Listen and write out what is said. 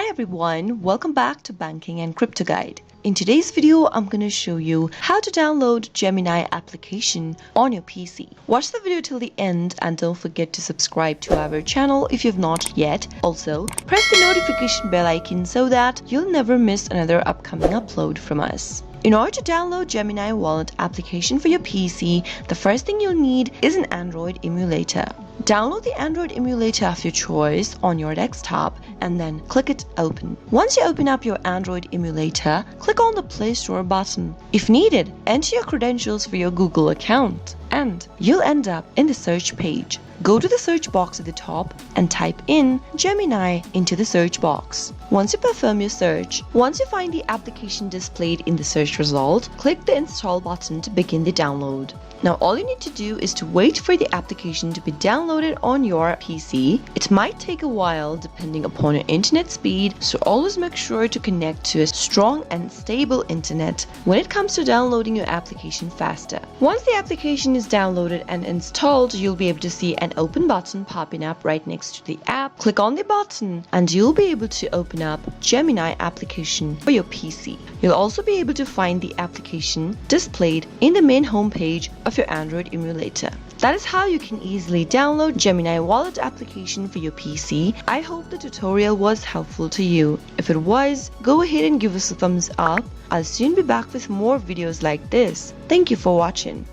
Hi everyone, welcome back to Banking and Crypto Guide. In today's video, I'm going to show you how to download Gemini application on your PC. Watch the video till the end and don't forget to subscribe to our channel if you've not yet. Also, press the notification bell icon so that you'll never miss another upcoming upload from us. In order to download Gemini Wallet application for your PC, the first thing you'll need is an Android emulator. Download the Android emulator of your choice on your desktop and then click it open. Once you open up your Android emulator, click on the Play Store button. If needed, enter your credentials for your Google account and you'll end up in the search page. Go to the search box at the top and type in Gemini into the search box. Once you perform your search, once you find the application displayed in the search result, click the install button to begin the download. Now all you need to do is to wait for the application to be downloaded on your PC. It might take a while depending upon your internet speed, so always make sure to connect to a strong and stable internet when it comes to downloading your application faster. Once the application is downloaded and installed, you'll be able to see an open button popping up right next to the app. Click on the button and you'll be able to open up Gemini application for your PC. You'll also be able to find the application displayed in the main homepage of your Android emulator. That is how you can easily download Gemini Wallet application for your PC. I hope the tutorial was helpful to you. If it was, go ahead and give us a thumbs up. I'll soon be back with more videos like this. Thank you for watching.